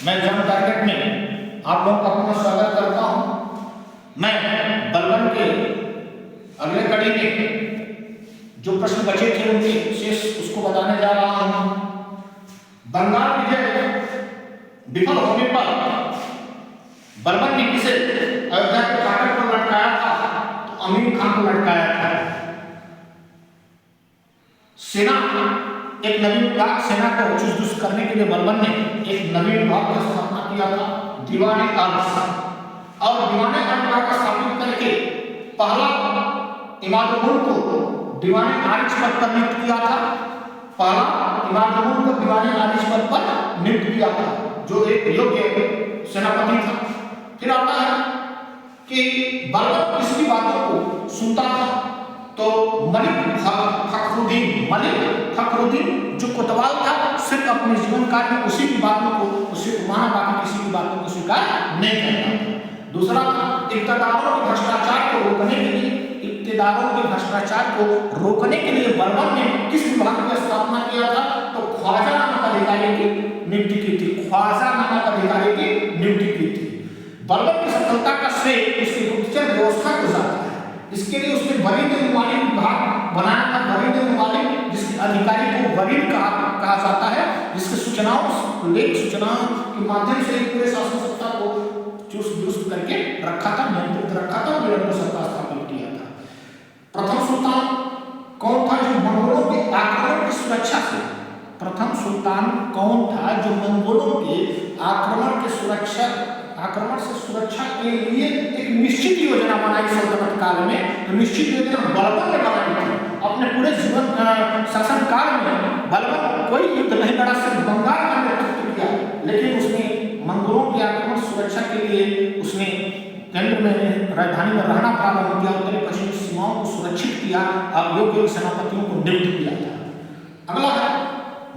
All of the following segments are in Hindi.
मैं जन टारगेट में आप लोगों का पुनः स्वागत करता हूं। मैं बलवन के अगले कड़ी में जो प्रश्न बचे थे उनके शेष उसको बताने जा रहा हूं। बंगाल विजय विफल होने पर बलवन ने किसे अयोध्या के फाटक पर लटकाया था? तो अमीर खान को लटकाया था। सेना एक नवीन विभाग सेना को चुस्त करने के लिए बलवन ने एक नवीन विभाग की स्थापना किया था, दीवाने आर्श। और दीवाने आर्श का स्थापित करके पहला इमादुल को दीवाने आर्श पद पर नियुक्त किया था। पहला इमादुल को दीवाने आर्श पद पर नियुक्त किया था, जो एक योग्य सेनापति था। फिर आता है कि बलवन किसकी बातों को सुनता था? तो मलिक फखरुद्दीन जो कोतवाल था, सिर्फ अपने जीवन काल में उसी की बातों को उसे माना, बाकी किसी की बातों को स्वीकार नहीं करता था। दूसरा था इक्तदारों के भ्रष्टाचार को रोकने के लिए बलवन ने किस विभाग की स्थापना किया था? तो ख्वाजा नामक अधिकारी की नियुक्ति की थी। बलवन की सफलता का श्रेय उसकी गुप्तचर व्यवस्था को जाता है। इसके लिए उसने वरीद मुमालिक विभाग बनाया था। वरीद मुमालिक जिसके अधिकारी को वरीद कहा जाता है, जिसके सूचनाओं के माध्यम से पूरे शासन सत्ता को चुस्त दुरुस्त करके रखा था, नियंत्रित रखा था, निरंतर सत्ता स्थापित किया था। प्रथम सुल्तान कौन था जो मंगोलों के आक्रमण की सुरक्षा से आक्रमण से सुरक्षा के लिए एक निश्चित योजना बनाई सल्तनत काल में? तो निश्चित योजना बलवन ने बनाई थी। अपने पूरे जीवन शासन काल में बलवन कोई युद्ध नहीं लड़ा, सिर्फ बंगाल का नेतृत्व किया, लेकिन उसने मंगोलों की आक्रमण सुरक्षा के लिए उसने केंद्र में राजधानी में रहना प्रारंभ किया, उत्तरी पश्चिमी सीमाओं को सुरक्षित किया और योग्य सेनापतियों को नियुक्त किया था। अगला है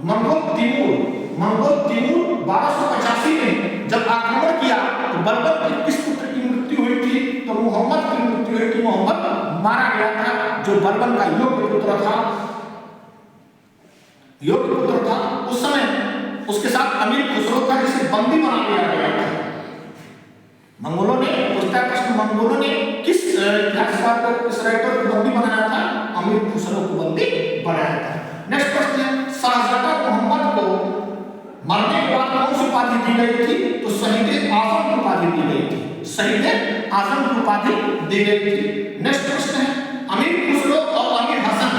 मंगोल तिमूर 1285 में जब आक्रमण किया तो बलवन के किस पुत्र की मृत्यु हुई थी? तो मोहम्मद की मृत्यु हुई थी। मोहम्मद मारा गया था, जो बलवन का योग्य पुत्र था। उस समय उसके साथ अमीर खुसरो था, जिसे बंदी बना लिया गया था। मंगोलों ने किस इतिहासकार को, किस राइटर को बंदी बनाया था? अमीर खुसरो को बंदी बनाया था। नेक्स्ट प्रश्न है शाहजहां मोहम्मद को मरने के बाद कौन सी उपाधि दी गई थी? तो शहीद आजम की उपाधि दी गई थी। नेक्स्ट प्रश्न है अमीर खुसरो और अमीर हसन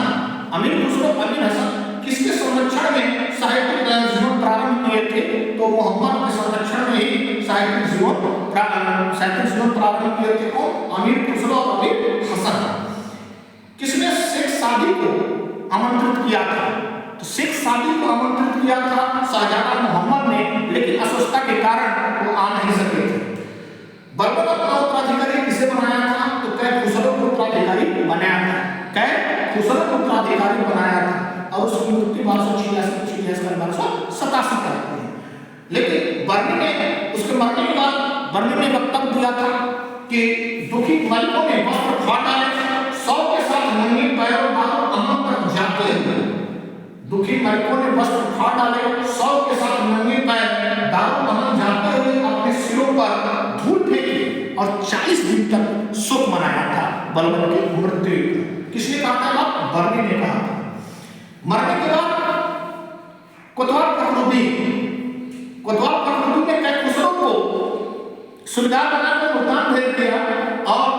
किसके संरक्षण में साहित्यिक जीवन प्रारंभ किए थे? तो मोहम्मद के संरक्षण में ही साहित्यिक जीवन प्रारंभ किए थे। कौन? अमीर खुसरो और अमीर हसन। किसने शेख सादी को आमंत्रित किया था? तो शेख सादी को आमंत्रित किया था शाहजहां मोहम्मद ने, लेकिन अस्वस्थता के कारण वो आ नहीं सके थे। बलवन अपना उत्तराधिकारी किसे बनाया था? तो कै खुसरो को उत्तराधिकारी बनाया था और उसकी मृत्यु 1286 करते हैं। लेकिन बर्नी ने उसके मरने के बाद बर्नी ने वक्तव्य दिया था कि दुखी मलिकों ने वस्त्र फाड़ डाले, 100 के साथ नंगे पैरों अमन तक जाते हुए। दुखी मलिकों ने वस्त्र फाड़ डाले, 100 के साथ नंगे पैर दारू अमन जाते हुए अपने सिरों पर धूल फेंकी और 40 दिन तक शोक मनाया था बलवन की मृत्यु। किसने कहा था? बर्नी ने कहा था। मरने के बाद कोतवाल फखरुद्दीन ने कै खुसरो को सुबेदार बनाकर मुल्तान भेज दिया और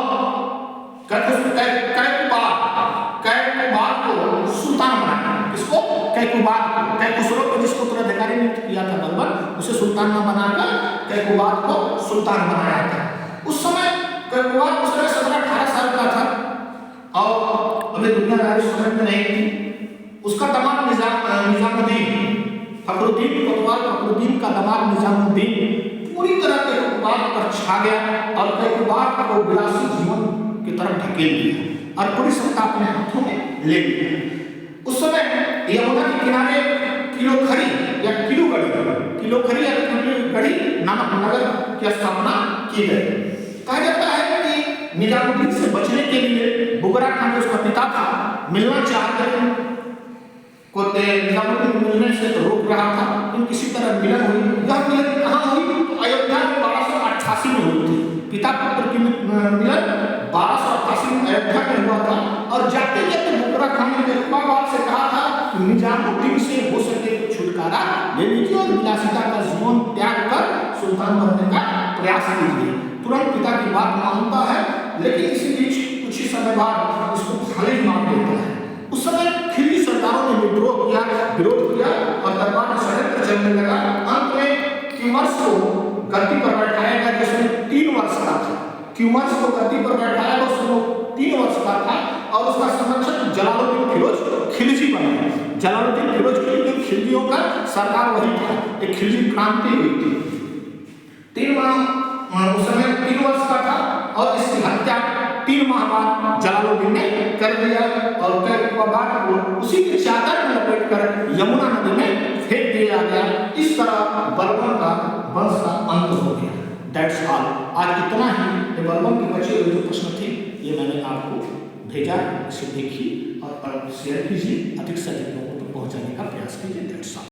कैकुबाद को सुल्तान बनाया। किसको? कै खुसरो को, जिसको उत्तराधिकारी नियुक्त किया था बलवन, उसे सुल्तान न बनाकर कैकुबाद को सुल्तान बनाया था। उस समय कैकुबाद 17-18 साल का था और अभी दुनियादारी समझ में नहीं थी। उसका दामाद निजामुद्दीन फखरुद्दीन का दामाद निजामुद्दीन पूरी तरह कैकुबाद पर छा गया और कैकुबाद को विलासी जीवन की तरफ ढकेल दिया और पूरी सत्ता अपने हाथों में ले लिया। उस समय यमुना के किनारे किलोखड़ी नामक नगर की स्थापना की गई। कहा जाता है कि निजामुद्दीन से बचने के लिए बुगरा खान जो उसका पिता था मिलना चाहते थे, निजामुद्दीन मिलने से रोक रहा था, किसी तरह मिलन हुई। यह मिलन कहाँ हुई? जब बुकरा खान ने इकबाल से कहा था कि निजामुद्दीन से हो सके तो छुटकारा ले लीजिए और विलासिता का जीवन त्याग कर सुल्तान बनने का प्रयास कीजिए। तुरंत पिता की बात मानता है, लेकिन इसी बीच कुछ ही समय बाद उसको खालिद मार देता है। उस समय खिलजी सरदारों ने विरोध किया और दरबार में षड्यंत्र चलने लगा। अंत में क्यूमर्स को गद्दी पर बैठाया गया, जिसमें 3 वर्ष का था। क्यूमर्स को गद्दी पर बैठाया गया, उसको 3 वर्ष का था और उसका संरक्षक जलालुद्दीन फिरोज खिलजी बना। जलालुद्दीन फिरोज खिलजियों का सरकार वही था, एक खिलजी क्रांति हुई थी। 3 माह उस समय 3 वर्ष का था और इसकी हत्या 3 माह बाद जलालुद्दीन ने कर दिया और बाद उसी की चादर में लपेट कर यमुना नदी में फेंक दिया गया। इस तरह बलबन का वंश का अंत हो गया। That's all. आज इतना ही बलबन के बचे हुए जो प्रश्न थे ये मैंने आपको भेजा, इसे देखिए और शेयर कीजिए, अधिक से अधिक लोगों तक पहुंचाने का प्रयास कीजिए। That's all.